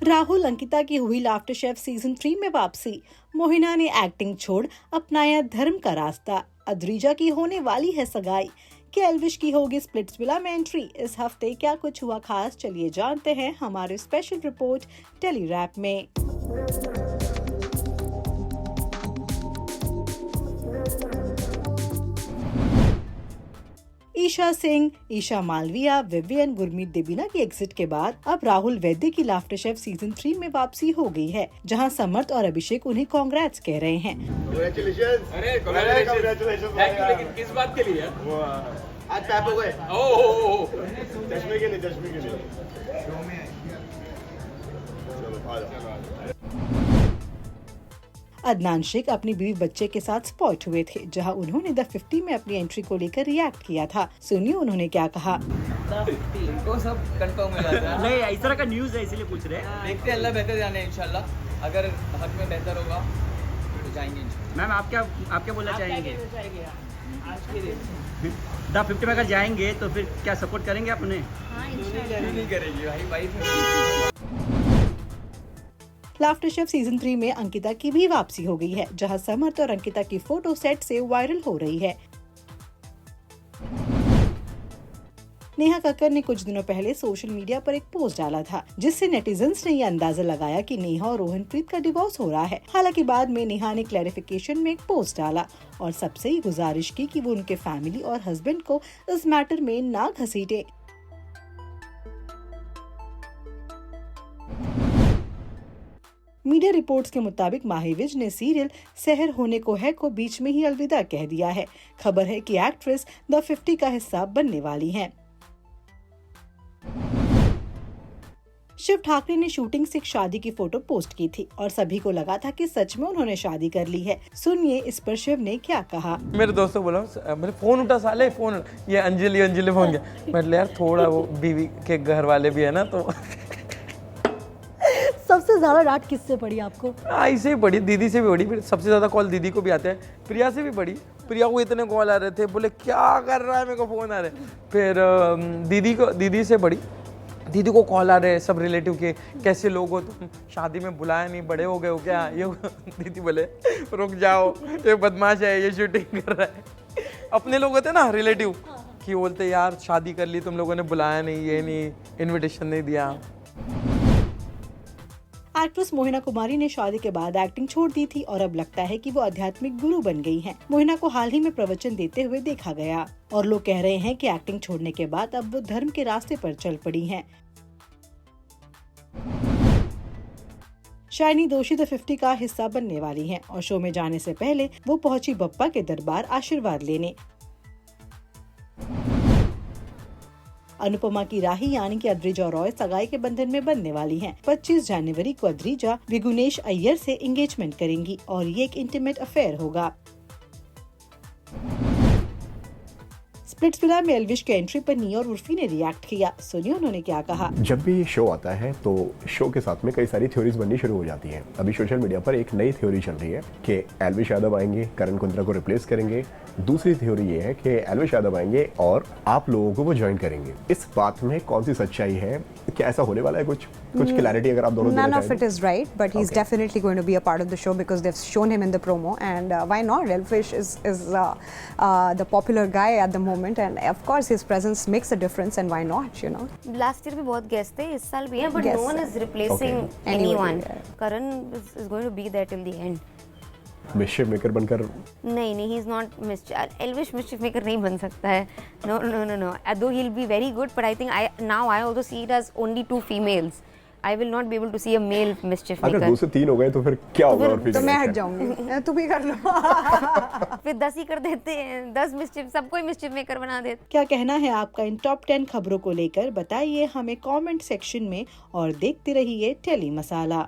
राहुल अंकिता की हुई laughter chef season 3 में वापसी। मोहिना ने एक्टिंग छोड़ अपनाया धर्म का रास्ता। अद्रिजा की होने वाली है सगाई। क्या एल्विश की होगी स्प्लिट्सविला में एंट्री? इस हफ्ते क्या कुछ हुआ खास, चलिए जानते हैं हमारे स्पेशल रिपोर्ट टेली रैप में। ईशा सिंह, ईशा मालविया, विवियन, गुरमीत देबीना की एग्जिट के बाद अब राहुल वैद्य की लाफ्टर शेफ सीजन 3 में वापसी हो गई है, जहां समर्थ और अभिषेक उन्हें कांग्रेट्स कह रहे हैं। लेकिन किस बात के लिए? आज पैप हो गए। चश्मे के लिए चलो आ जाओ। अदनान शेख अपनी बीवी बच्चे के साथ स्पॉट हुए थे, जहां उन्होंने द 50 में अपनी एंट्री को लेकर रिएक्ट किया था। सुनिए उन्होंने क्या कहा। तो सब कंफर्म हो जाता है। नहीं, इस तरह का न्यूज़ है इसलिए पूछ रहे हैं। देखते हैं, अल्लाह बेहतर जाने इंशाल्लाह। अगर हक में बेहतर होगा तो जाएंगे इंशाल्लाह। मैम आप क्या बोलना चाहेंगे? आज के दिन द 50 में अगर जाएंगे तो फिर क्या सपोर्ट करेंगे आप उन्हें? नहीं करेगी भाई, वाइफ। लाफ्टर शेफ सीजन 3 में अंकिता की भी वापसी हो गई है, जहां समर्थ और अंकिता की फोटो सेट से वायरल हो रही है। नेहा कक्कर ने कुछ दिनों पहले सोशल मीडिया पर एक पोस्ट डाला था, जिससे नेटिजन्स ने ये अंदाजा लगाया कि नेहा और रोहनप्रीत का डिवोर्स हो रहा है। हालांकि बाद में नेहा ने क्लैरिफिकेशन में एक पोस्ट डाला और सबसे ही गुजारिश की कि वो उनके फैमिली और हस्बैंड को इस मैटर में ना घसीटे। मीडिया रिपोर्ट्स के मुताबिक माहिविज ने सीरियल सहर होने को है को बीच में ही अलविदा कह दिया है। खबर है कि एक्ट्रेस द 50 का हिस्सा बनने वाली हैं। शिव ठाकरे ने शूटिंग से एक शादी की फोटो पोस्ट की थी और सभी को लगा था कि सच में उन्होंने शादी कर ली है। सुनिए इस पर शिव ने क्या कहा। मेरे दोस्तों बोला, मेरे फोन उठा साले, फोन ये अंजलि फोन किया। मतलब यार थोड़ा वो बीवी के घर वाले भी है ना, तो सबसे ज्यादा डांट किससे पड़ी आपको? ऐसे ही पड़ी, दीदी से भी पड़ी। फिर सबसे ज्यादा कॉल दीदी को भी आते हैं, प्रिया से भी पड़ी। प्रिया को इतने कॉल आ रहे थे, बोले क्या कर रहा है, मेरे को फोन आ रहे। फिर दीदी से पड़ी, दीदी को कॉल आ रहे हैं सब रिलेटिव के, कैसे लोग हो तुम, शादी में बुलाया नहीं, बड़े हो गए हो क्या? ये दीदी बोले रुक जाओ, ये बदमाश है, ये शूटिंग कर रहा है। अपने लोग होते ना रिलेटिव कि बोलते यार शादी कर ली, तुम लोगों ने बुलाया नहीं, ये नहीं, इन्विटेशन नहीं दिया। एक्ट्रेस मोहिना कुमारी ने शादी के बाद एक्टिंग छोड़ दी थी और अब लगता है कि वो आध्यात्मिक गुरु बन गई हैं। मोहिना को हाल ही में प्रवचन देते हुए देखा गया और लोग कह रहे हैं कि एक्टिंग छोड़ने के बाद अब वो धर्म के रास्ते पर चल पड़ी हैं। शाइनी दोषी द 50 का हिस्सा बनने वाली हैं और शो में जाने से पहले वो पहुंची बप्पा के दरबार आशीर्वाद लेने। अनुपमा की राही यानी कि अद्रिजा रॉय सगाई के बंधन में बंधने वाली हैं। 25 जनवरी को अद्रिजा विगुनेश अय्यर से एंगेजमेंट करेंगी और ये एक इंटीमेट अफेयर होगा। स्प्लिट्सविला में एल्विश के एंट्री पर नी और उर्फी ने रिएक्ट किया। सुनिए उन्होंने क्या कहा। जब भी ये शो आता है तो शो के साथ में कई सारी थ्योरीज बननी शुरू हो जाती हैं। अभी सोशल मीडिया पर एक नई थ्योरी चल रही है कि एल्विश यादव आएंगे, करण कुंद्रा को रिप्लेस करेंगे। दूसरी थ्योरी ये है कि एल्विश यादव आएंगे और आप लोगों को वो ज्वाइन करेंगे। इस बात में कौन सी सच्चाई है? क्या ऐसा होने वाला है? कुछ क्लैरिटी अगर आप दोनों None of it is right, but he's definitely going to be a part of the show because they've shown him in the promo, and why not? Elfish is the popular guy at the moment, and of course his presence makes a difference, and why not? You know. Last year भी बहुत guest थे, इस साल भी है, but no one is replacing anyone. Karan is going to be there till the end. Mischief maker बनकर? नहीं, he is not mischief. Elvish mischief maker नहीं बन सकता है. No. Though he'll be very good, but I think now I also see it as only 2 females. I will not be able to see a male mischief maker. अगर 2 से 3 हो गए तो फिर क्या होगा? और फिर तो मैं हट जाऊंगी, तुम ही कर लो। फिर 10 ही कर देते हैं, 10 मिस्चिफ, सबको ही मिस्चिफ मेकर बना देते। क्या कहना है आपका इन टॉप 10 खबरों को लेकर? बताइए हमें कमेंट सेक्शन में और देखते रहिए टेली मसाला।